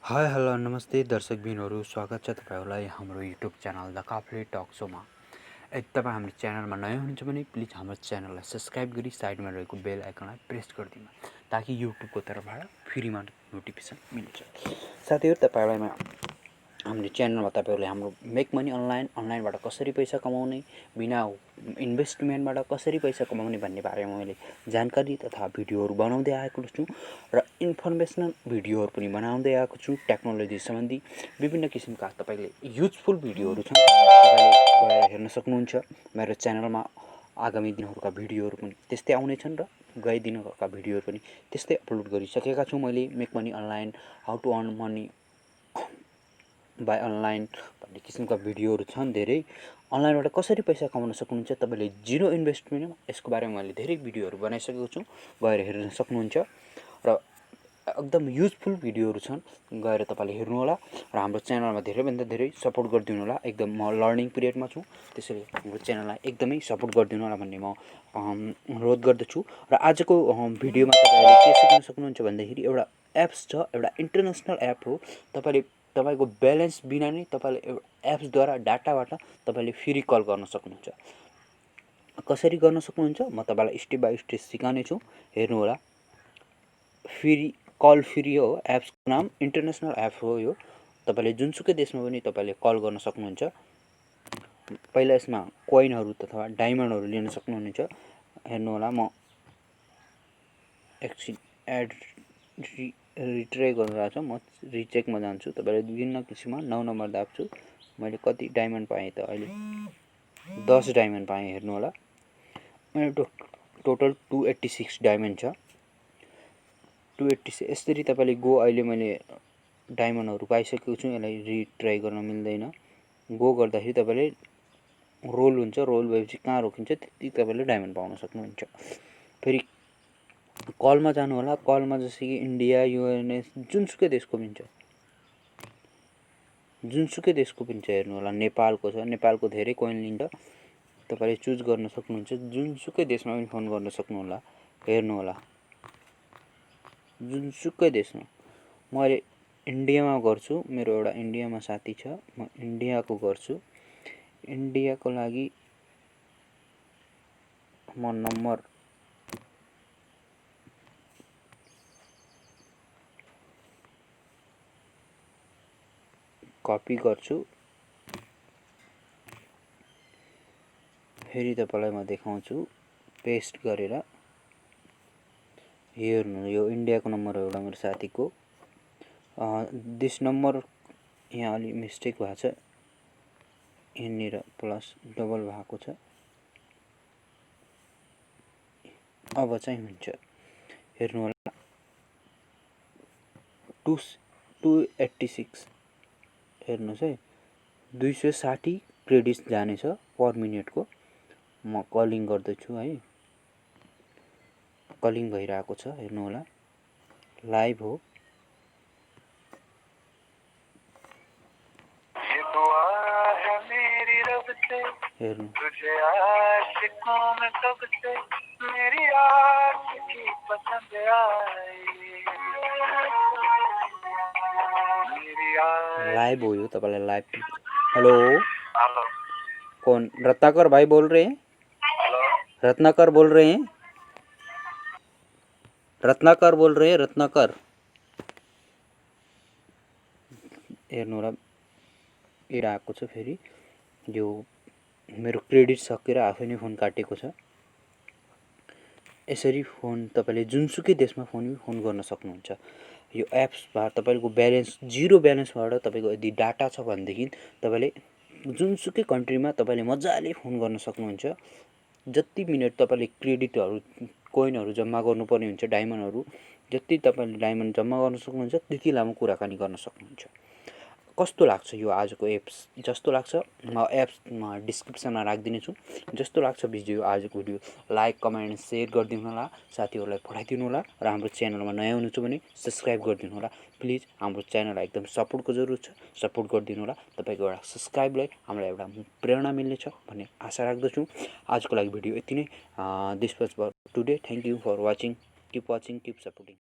Hi hello नमस्ते दर्शकबिनहरू स्वागत छ तपाईहरुलाई हाम्रो YouTube channel the Kafle talk शोमा। यदि तपाईं हाम्रो च्यानलमा नयाँ हुनुहुन्छ भने प्लिज हाम्रो च्यानललाई सब्स्क्राइब गरी साइडमा रहेको बेल आइकनलाई प्रेस गरिदिनु ताकि युट्युबको तर्फबाट फ्रीमा नोटिफिकेसन मिल्छ। साथीहरु तपाईहरुलाई हाम्रो च्यानलमा तपाईहरुले हाम्रो मेक मनी अनलाइनबाट कसरी पैसा कमाउने बिना इन्भेस्टमेन्टबाट कसरी पैसा कमाउने भन्ने बारेमा मैले जानकारी तथा भिडियोहरु बनाउँदै आएको छु र इन्फर्मेसनल भिडियोहरु पनि बनाउँदै आएको छु। टेक्नोलोजी सम्बन्धी विभिन्न किसिमका तपाईले युजफुल भिडियोहरु छन्, तपाईले गएर हेर्न सक्नुहुन्छ। मेरो च्यानलमा आगामी दिनहरुका भिडियोहरु पनि त्यस्तै आउने छन् र गए दिनहरुका भिडियोहरु पनि त्यस्तै अपलोड गरिसकेका छु मैले। Make money online, how to earn money by online भन्ने किसिमका भिडियोहरु छन् धेरै। अनलाइनबाट कसरी पैसा कमाउन सक्नुहुन्छ तपाईले जिरो इन्भेस्टमेन्टमा, यसको बारेमा मैले धेरै भिडियोहरु बनाइसकेको छु, गएर हेर्न सक्नुहुन्छ र एकदम युजफुल भिडियोहरु छन्, गएर तपाईले हेर्नु होला र हाम्रो च्यानलमा धेरै भन्दा धेरै सपोर्ट गरिदिनु होला। एकदम म लर्निङ पिरियडमा छु, त्यसैले हाम्रो च्यानललाई एकदमै सपोर्ट गरिदिनु होला भन्ने म अनुरोध गर्दछु। र आजको भिडियोमा तपाईले के सिक्न सक्नुहुन्छ भन्दाखेरि एउटा एप्स छ, एउटा इन्टरनेशनल एप हो। तपाईको ब्यालेन्स बिना नै तपाईले एप्स द्वारा डाटाबाट तपाईले फ्री कल गर्न सक्नुहुन्छ। कसरी गर्न सक्नुहुन्छ म तपाईलाई स्टेप बाइ स्टेप सिकाउने छु, हेर्नु होला। फ्री कल फ्री हो, एप्सको नाम इन्टरनेशनल एप हो यो। तपाईले जुनसुकै देशमा पनि तपाईले कल गर्न सक्नुहुन्छ। पहिला यसमा कोइनहरु अथवा डायमन्डहरु लिन सक्नुहुन्छ। हेर्नु होला, म एकछिन एड रिट्राई गरिरहेको छ, म रिचेकमा जान्छु। तपाईले विभिन्न किसिममा 9 नम्बर दाब्छु। मैले कति डायमन्ड पाएँ त अहिले 10 डायमन्ड पाएँ। हेर्नु होला, मेरो टोटल 286 डायमन्ड छ। 286 यसरी तपाईले गो अहिले मैले डायमन्डहरु पाइसकेको छु। यसलाई रिट्राई गर्न मिल्दैन। गो गर्दाखेरि तपाईले रोल हुन्छ, रोल भएपछि कहाँ रोकिन्छ त्यति तपाईले डायमन्ड पाउन सक्नुहुन्छ। फेरि कलमा जानु होला। कलमा जस्तै कि इन्डिया, युएनए, जुनसुकै देशको पनि छ, जुनसुकै देशको पनि छ। हेर्नु होला, नेपालको छ, नेपालको धेरै कोइन लिन्छ। तपाईले चुज गर्न सक्नुहुन्छ, जुनसुकै देशमा पनि फोन गर्न सक्नु होला। हेर्नु होला, जुनसुकै देशमा। म अहिले इन्डियामा गर्छु, मेरो एउटा इन्डियामा साथी छ, म इन्डियाको गर्छु। इन्डियाको लागि म नम्बर कपी गर्छु। फेरि तपाईलाई म देखाउँछु पेस्ट गरेर। हेर्नु, यो इन्डियाको नम्बर हो एउटा मेरो साथीको। दिस नम्बर यहाँ अलि मिस्टेक भएको छ, यहाँनिर प्लस डबल भएको छ। अब चाहिँ हुन्छ। हेर्नु होला, 286 हेर्नुस् है, 260 क्रेडिट्स जानेछ पर मिनेटको। म कलिङ गर्दैछु है, कलिङ भइरहेको छ। हेर्नु होला, लाइभ हो। हेर्नु, लाइव हो यो, तपाईलाई लाइभ। हेलो हेलो, कौन? रत्नाकर भाई बोल रहे हैं? हेलो, रत्नाकर बोल रहे हैं? रत्नाकर बोल रहे हैं, रत्नाकर। हेर्नु होला, आएको छ। फेरि यो मेरो क्रेडिट सकेर आफै नै फोन काटेको छ। यसरी फोन तपाईले जुनसुकै देशमा फोन गर्न सक्नुहुन्छ। यो एप्सबाट तपाईको ब्यालेन्स जिरो ब्यालेन्सबाट तपाईको यदि डाटा छ भनेदेखि तपाईले जुनसुकै कन्ट्रीमा तपाईले मजाले फोन गर्न सक्नुहुन्छ। जति मिनेट तपाईले क्रेडिटहरु कोइनहरु जम्मा गर्नुपर्ने हुन्छ, डायमन्डहरु जति तपाईले डायमन्ड जम्मा गर्न सक्नुहुन्छ त्यति लामो कुराकानी गर्न सक्नुहुन्छ। कस्तो लाग्छ यो आजको एप्स? जस्तो लाग्छ म एप्स डिस्क्रिप्सनमा राखिदिने छु। जस्तो लाग्छ भिडियो, आजको भिडियो लाइक, कमेन्ट, शेयर गरिदिनु होला, साथीहरुलाई पठाइदिनु होला र हाम्रो च्यानलमा नयाँ हुनुहुन्छ भने सब्स्क्राइब गरिदिनु होला। प्लिज हाम्रो च्यानललाई एकदम सपोर्टको जरुरत छ, सपोर्ट गरिदिनु होला। तपाईको एउटा सब्स्क्राइबले हामीलाई एउटा प्रेरणा मिल्नेछ भन्ने आशा राख्दछु। आजको लागि भिडियो यति नै। This was for today. Thank you for watching. Keep watching, keep supporting.